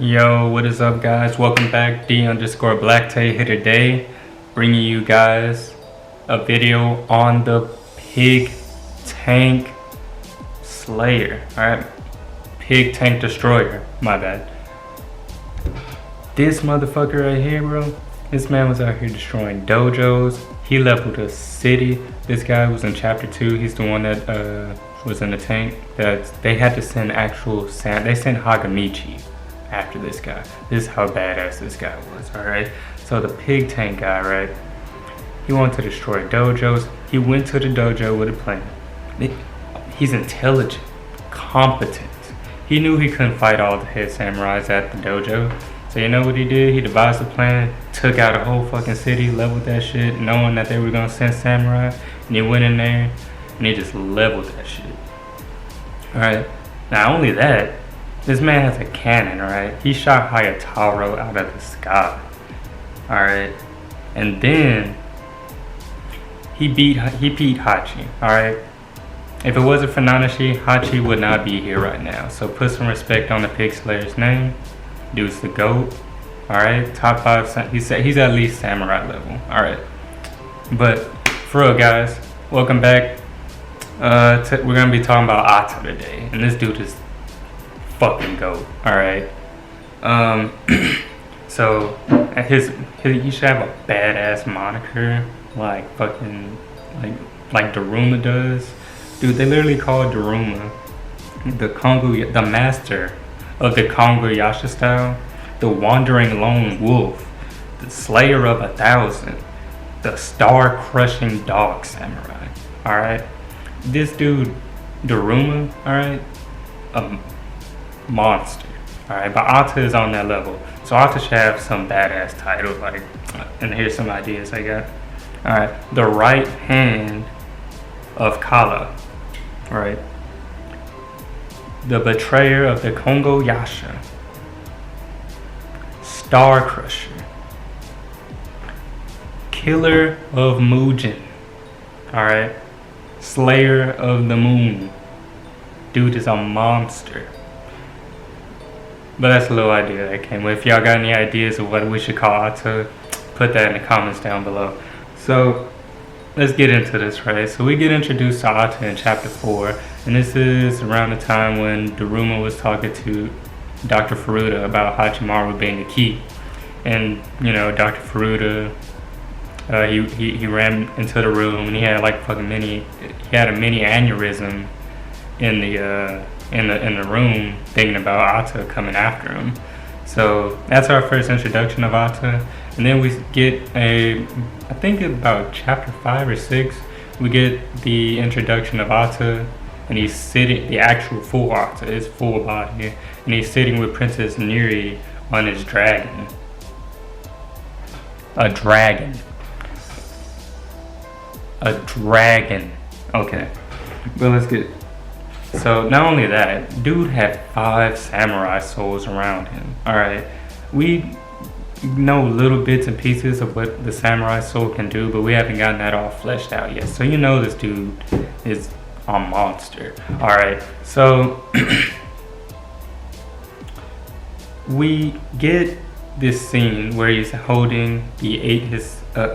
Yo, what is up, guys? Welcome back. D_Blacktae here today, bringing you guys a video on the Pig Tank Slayer. Alright, Pig Tank Destroyer, my bad. This motherfucker right here, bro, this man was out here destroying dojos. He leveled a city. This guy was in chapter 2. He's the one that was in the tank that they had to send actual sand. They sent Hagamichi after this guy. This is how badass this guy was. All right, so the Pig Tank guy, right, he wanted to destroy dojos. He went to the dojo with a plan. He's intelligent, competent. He knew he couldn't fight all the head samurais at the dojo, so you know what he did? He devised a plan, took out a whole fucking city, leveled that shit, knowing that they were gonna send samurai, and he went in there and he just leveled that shit. All right, not only that, this man has a cannon, right? He shot Hayataro out of the sky, all right? And then he beat Hachi, all right? If it wasn't for Nanashi, Hachi would not be here right now. So put some respect on the Pig Slayer's name. Dude's the GOAT, all right? Top 5, he's at least samurai level, all right? But for real, guys, welcome back. We're gonna be talking about Ata today, and this dude is fucking GOAT, all right? So he should have a badass moniker like fucking like Daruma does. Dude, they literally call Daruma the master of the Kongo Yasha style, the wandering lone wolf, the slayer of 1,000, the star crushing dog samurai, all right? This dude Daruma, all right, a monster, all right? But Ata is on that level, so Ata should have some badass title, like, and here's some ideas I got. All right, the right hand of Kala, all right, the betrayer of the Kongo Yasha, star crusher, killer of Mujin, all right, slayer of the moon. Dude is a monster. But that's a little idea that came with. If y'all got any ideas of what we should call Ata, put that in the comments down below. So let's get into this, right? So we get introduced to Ata in chapter 4, and this is around the time when Daruma was talking to Dr. Furuta about Hachimaru being a key. And you know, Dr. Furuta, he ran into the room and he had like a mini aneurysm in the room, thinking about Ata coming after him. So that's our first introduction of Ata. And then we get I think about chapter 5 or 6, we get the introduction of Ata, and he's sitting, the actual full Ata, his full body, and he's sitting with Princess Neri on his dragon. A dragon. Okay, but let's get. So not only that, dude had 5 samurai souls around him. All right, we know little bits and pieces of what the samurai soul can do, but we haven't gotten that all fleshed out yet. So you know this dude is a monster. All right, so we get this scene where he's holding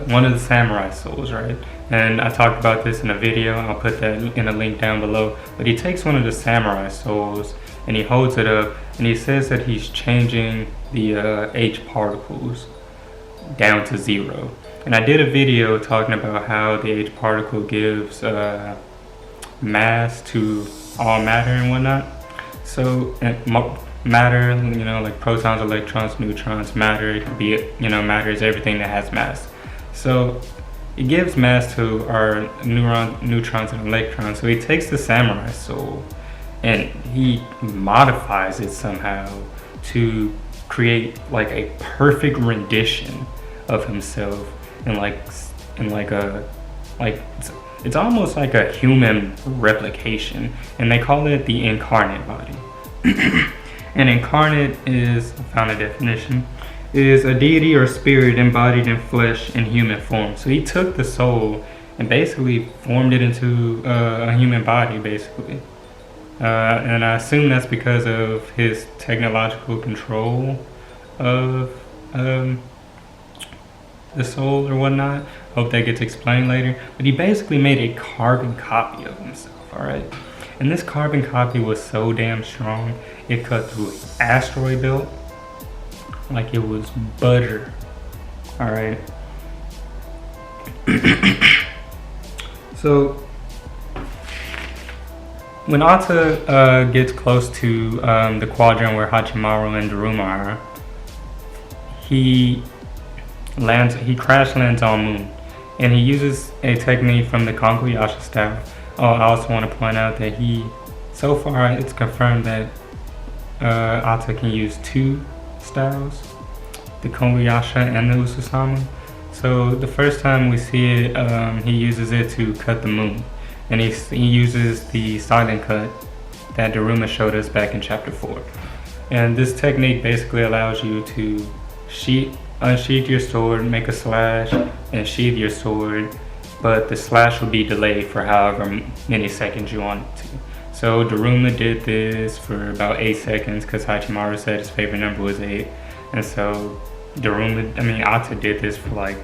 one of the samurai souls, right? And I talked about this in a video. I'll put that in a link down below. But he takes one of the samurai souls and he holds it up, and he says that he's changing the H particles down to 0. And I did a video talking about how the H particle gives mass to all matter and whatnot. So matter, you know, like protons, electrons, neutrons, matter, it could be, you know, matter is everything that has mass. So it gives mass to our neutrons and electrons. So he takes the samurai soul and he modifies it somehow to create like a perfect rendition of himself, and it's almost like a human replication, and they call it the incarnate body. And incarnate is, I found a definition, is a deity or spirit embodied in flesh in human form. So he took the soul and basically formed it into a human body, basically. And I assume that's because of his technological control of the soul or whatnot. Hope that gets explained later. But he basically made a carbon copy of himself, alright? And this carbon copy was so damn strong, it cut through an asteroid belt like it was butter, alright? So, when Ata gets close to the quadrant where Hachimaru and Daruma are, he crash lands on Moon, and he uses a technique from the Konguyasha style. Oh, I also want to point out that so far it's confirmed that Ata can use 2 styles, the Konguyasha and the Ususama. So the first time we see it, he uses it to cut the Moon, and he uses the silent cut that Daruma showed us back in chapter 4. And this technique basically allows you to unsheath your sword, make a slash, and sheath your sword, but the slash will be delayed for however many seconds you want it to. So Daruma did this for about 8 seconds because Hachimaru said his favorite number was 8. And so Ata did this for like,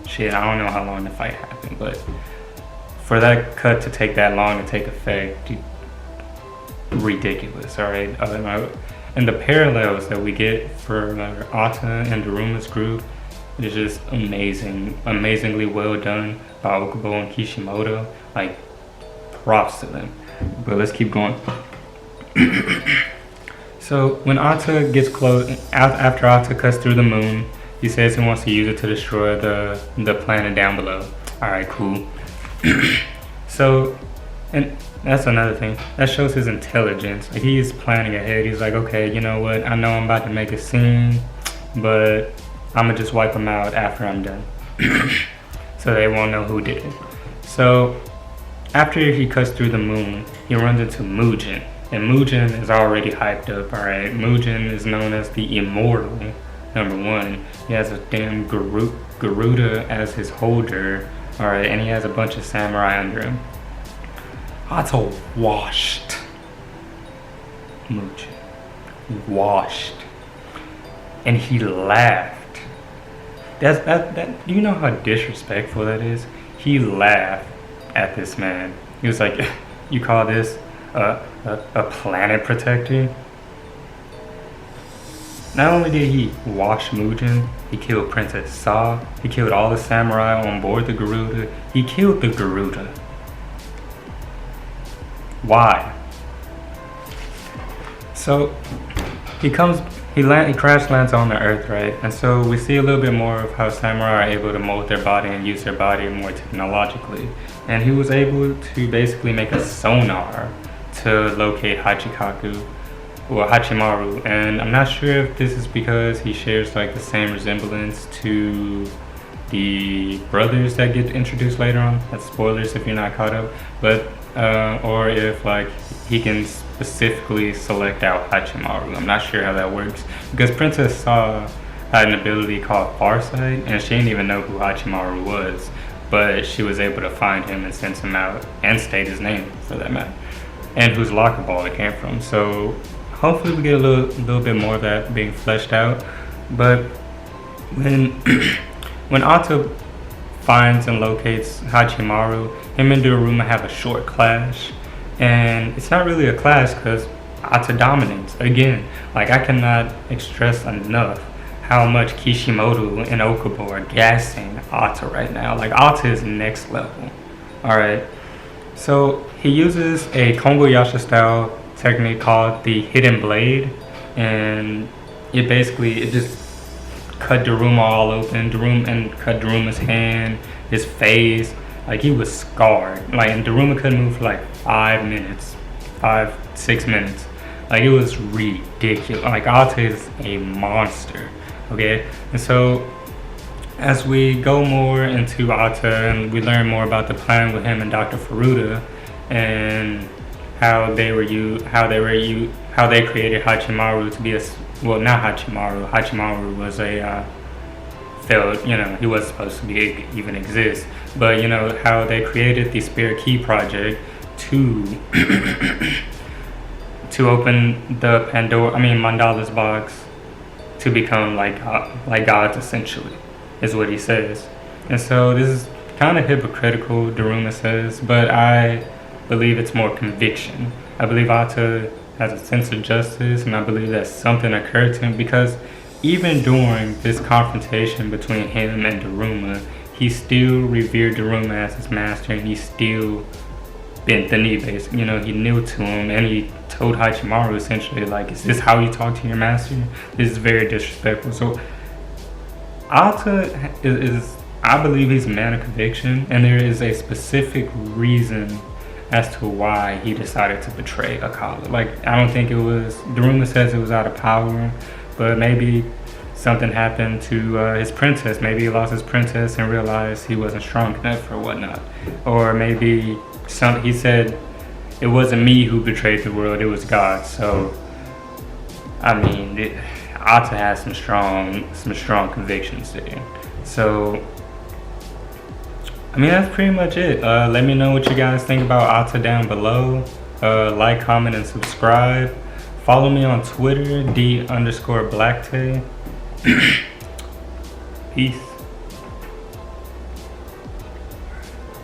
shit, I don't know how long the fight happened, but for that cut to take that long to take effect, ridiculous, alright? And the parallels that we get for Ata and Daruma's group is just amazing, amazingly well done by Okubo and Kishimoto. Like, props to them. But let's keep going. So when Ata gets close, after Ata cuts through the Moon, he says he wants to use it to destroy the planet down below. Alright, cool. So, and that's another thing. That shows his intelligence. Like, he is planning ahead. He's like, okay, you know what? I know I'm about to make a scene, but I'm gonna just wipe them out after I'm done. So they won't know who did it. So after he cuts through the Moon, he runs into Mugen. And Mugen is already hyped up, alright? Mugen is known as the Immortal, #1. He has a damn Garuda as his holder, alright? And he has a bunch of samurai under him. Ata washed Mugen. Washed. And he laughed. Do you know how disrespectful that is? He laughed at this man. He was like, you call this a planet protector? Not only did he wash Mugen, he killed Princess Sa, he killed all the samurai on board the Garuda, he killed the Garuda. Why? So he crash lands on the Earth, right? And so we see a little bit more of how samurai are able to mold their body and use their body more technologically. And he was able to basically make a sonar to locate Hachikaku or Hachimaru. And I'm not sure if this is because he shares like the same resemblance to the brothers that get introduced later on. That's spoilers if you're not caught up. But or if like he can specifically select out Hachimaru. I'm not sure how that works because Princess Sa had an ability called Farsight, and she didn't even know who Hachimaru was, but she was able to find him and sense him out and state his name for that matter, and whose locker ball it came from. So hopefully we get a little bit more of that being fleshed out. But when when Ata finds and locates Hachimaru, him and Daruma have a short clash. And it's not really a clash because Ata dominates. Again, like I cannot express enough how much Kishimoto and Okubo are gassing Ata right now. Like Ata is next level. Alright. So he uses a Konguyasha style technique called the Hidden Blade. And it just cut Daruma all open. And cut Daruma's hand, his face. Like he was scarred. Like, and Daruma couldn't move for like 5 minutes, 6 minutes. Like it was ridiculous. Like Ata is a monster. Okay, and so as we go more into Ata and we learn more about the plan with him and Dr. Furuta and how they created Hachimaru to be not Hachimaru. Hachimaru was a failed, he wasn't supposed to be even exist. But how they created the Spirit Key project to to open the Mandala's box to become like gods, essentially, is what he says. And so this is kind of hypocritical, Daruma says, but I believe it's more conviction. I believe Atta has a sense of justice, and I believe that something occurred to him, because even during this confrontation between him and Daruma, he still revered Daruma as his master, and he still bent the knee, basically. You know, he kneeled to him, and he told Hachimaru essentially, like, is this how you talk to your master? This is very disrespectful. So Atta is I believe he's a man of conviction, and there is a specific reason as to why he decided to betray Akkala. Like, I don't think it was, Daruma says it was out of power, but maybe something happened to his princess. Maybe he lost his princess and realized he wasn't strong enough or whatnot. Or maybe he said, it wasn't me who betrayed the world, it was God. So, I mean, Atta has some strong convictions there. So, I mean, that's pretty much it. Let me know what you guys think about Atta down below. Like, comment, and subscribe. Follow me on Twitter, D_Blacktay. Peace.